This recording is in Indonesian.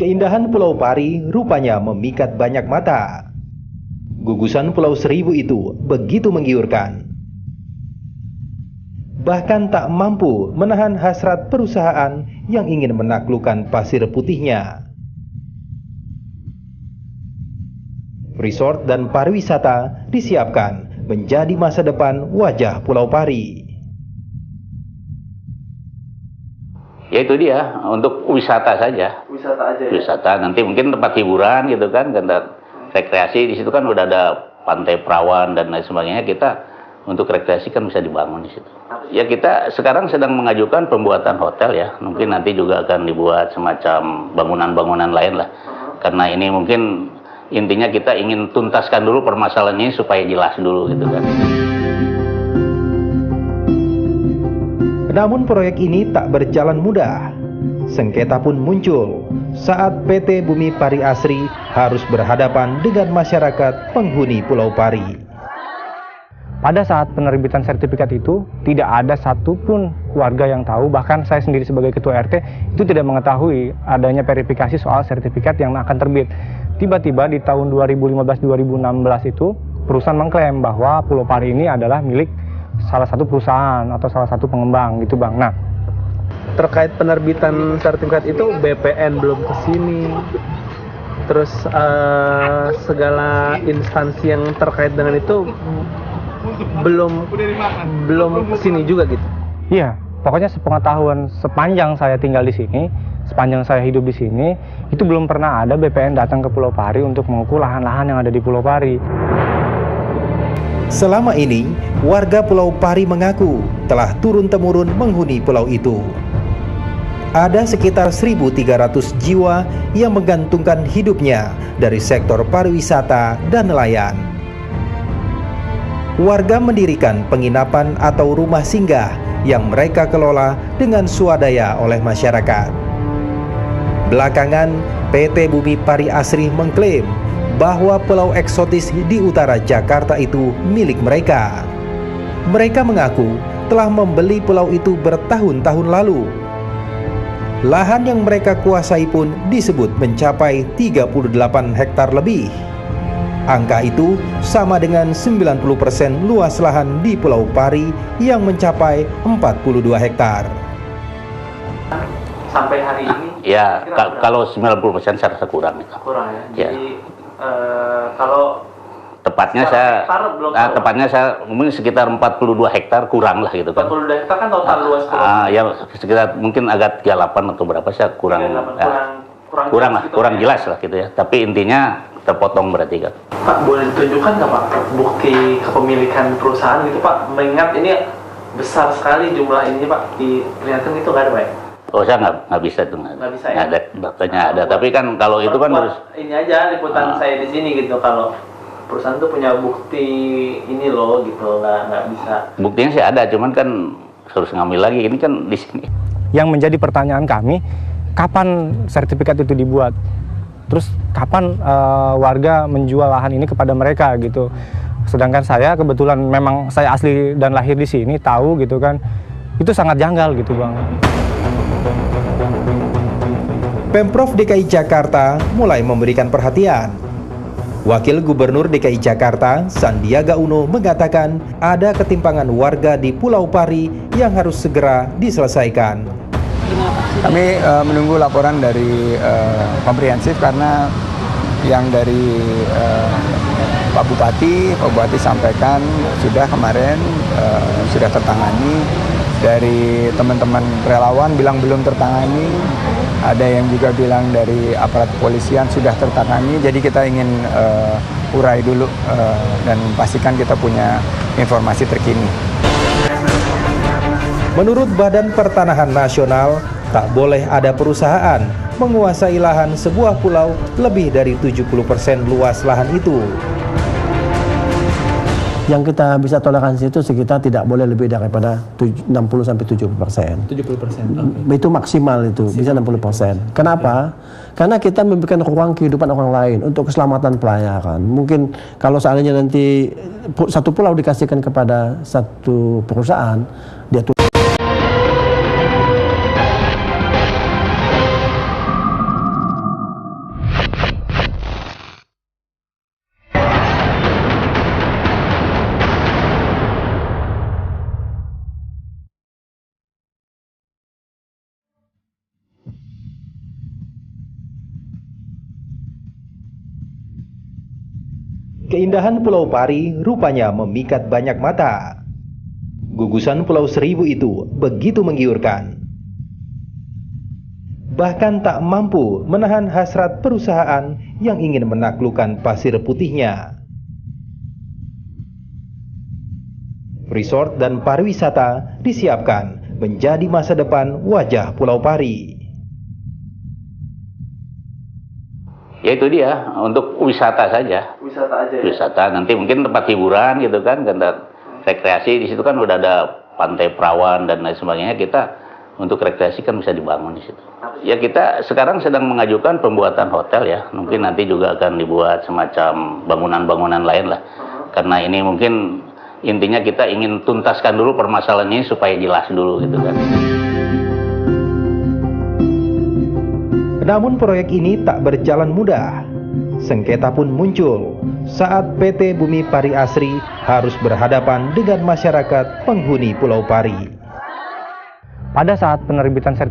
Keindahan Pulau Pari rupanya memikat banyak mata. Gugusan Pulau Seribu itu begitu menggiurkan. Bahkan tak mampu menahan hasrat perusahaan yang ingin menaklukkan pasir putihnya. Resort dan pariwisata disiapkan menjadi masa depan wajah Pulau Pari. Ya itu dia, untuk wisata saja. Wisata aja ya? Wisata, nanti mungkin tempat hiburan gitu kan, dan rekreasi di situ kan udah ada pantai perawan dan lain sebagainya. Kita untuk rekreasi kan bisa dibangun di situ. Ya kita sekarang sedang mengajukan pembuatan hotel ya, mungkin nanti juga akan dibuat semacam bangunan-bangunan lain lah. Karena ini mungkin intinya kita ingin tuntaskan dulu permasalahan ini supaya jelas dulu gitu kan. Namun proyek ini tak berjalan mudah. Sengketa pun muncul saat PT Bumi Pari Asri harus berhadapan dengan masyarakat penghuni Pulau Pari. Pada saat penerbitan sertifikat itu, tidak ada satupun warga yang tahu, bahkan saya sendiri sebagai ketua RT itu tidak mengetahui adanya verifikasi soal sertifikat yang akan terbit. Tiba-tiba di tahun 2015-2016 itu, perusahaan mengklaim bahwa Pulau Pari ini adalah milik salah satu perusahaan atau salah satu pengembang gitu Bang. Nah, terkait penerbitan sertifikat itu BPN belum kesini, terus segala instansi yang terkait dengan itu belum kesini juga gitu. Iya, pokoknya sepengetahuan sepanjang saya tinggal di sini, sepanjang saya hidup di sini, itu belum pernah ada BPN datang ke Pulau Pari untuk mengukur lahan-lahan yang ada di Pulau Pari. Selama ini, warga Pulau Pari mengaku telah turun-temurun menghuni pulau itu. Ada sekitar 1.300 jiwa yang menggantungkan hidupnya dari sektor pariwisata dan nelayan. Warga mendirikan penginapan atau rumah singgah yang mereka kelola dengan swadaya oleh masyarakat. Belakangan, PT Bumi Pari Asri mengklaim bahwa pulau eksotis di utara Jakarta itu milik mereka. Mereka mengaku telah membeli pulau itu bertahun-tahun lalu. Lahan yang mereka kuasai pun disebut mencapai 38 hektar lebih. Angka itu sama dengan 90% luas lahan di Pulau Pari yang mencapai 42 hektar. Sampai hari ini? Ya, kalau 90% saya rasa kurang. Kurang ya? Ya. Jadi kalau tepatnya saya mungkin sekitar 42 hektar kurang lah gitu kan. 42 hektar kan total luas ya sekitar mungkin agak 38 atau berapa saya kurang kurang jelas lah gitu ya. Tapi intinya terpotong berarti kan. Pak, boleh ditunjukkan nggak Pak bukti kepemilikan perusahaan gitu Pak? Mengingat ini besar sekali jumlah ini Pak, diperlihatkan itu nggak ada Pak ya? Oh, saya nggak bisa tuh, nggak bisa ya? Ada, datanya ada, tapi kan kalau itu kan harus ini aja liputan saya di sini gitu, kalau perusahaan tuh punya bukti ini loh gitu, nggak bisa. Buktinya sih ada, cuman kan harus ngambil lagi, ini kan di sini. Yang menjadi pertanyaan kami, kapan sertifikat itu dibuat? Terus kapan warga menjual lahan ini kepada mereka gitu? Sedangkan saya kebetulan memang saya asli dan lahir di sini, tahu gitu kan, itu sangat janggal gitu Bang. Pemprov DKI Jakarta mulai memberikan perhatian. Wakil Gubernur DKI Jakarta, Sandiaga Uno, mengatakan ada ketimpangan warga di Pulau Pari yang harus segera diselesaikan. Kami menunggu laporan dari komprehensif karena yang dari Pak Bupati sampaikan sudah kemarin sudah tertangani. Dari teman-teman relawan bilang belum tertangani, ada yang juga bilang dari aparat kepolisian sudah tertangani. Jadi kita ingin urai dulu dan pastikan kita punya informasi terkini. Menurut Badan Pertanahan Nasional, tak boleh ada perusahaan menguasai lahan sebuah pulau lebih dari 70% luas lahan itu. Yang kita bisa toleransi itu sekitar tidak boleh lebih daripada 60-70%. 70%? Okay. Itu maksimal itu, bisa 60%. Kenapa? Karena kita memberikan ruang kehidupan orang lain untuk keselamatan pelayaran. Mungkin kalau seandainya nanti satu pulau dikasihkan kepada satu perusahaan, dia Keindahan Pulau Pari rupanya memikat banyak mata. Gugusan Pulau Seribu itu begitu menggiurkan. Bahkan tak mampu menahan hasrat perusahaan yang ingin menaklukkan pasir putihnya. Resort dan pariwisata disiapkan menjadi masa depan wajah Pulau Pari. Ya itu dia, untuk wisata saja. Wisata aja ya? Wisata, nanti mungkin tempat hiburan gitu kan, rekreasi di situ kan udah ada pantai perawan dan lain sebagainya. Kita untuk rekreasi kan bisa dibangun di situ. Ya kita sekarang sedang mengajukan pembuatan hotel ya, mungkin nanti juga akan dibuat semacam bangunan-bangunan lain lah. Karena ini mungkin intinya kita ingin tuntaskan dulu permasalahan ini supaya jelas dulu gitu kan. Namun proyek ini tak berjalan mudah. Sengketa pun muncul saat PT Bumi Pari Asri harus berhadapan dengan masyarakat penghuni Pulau Pari. Pada saat penerbitan sertifikat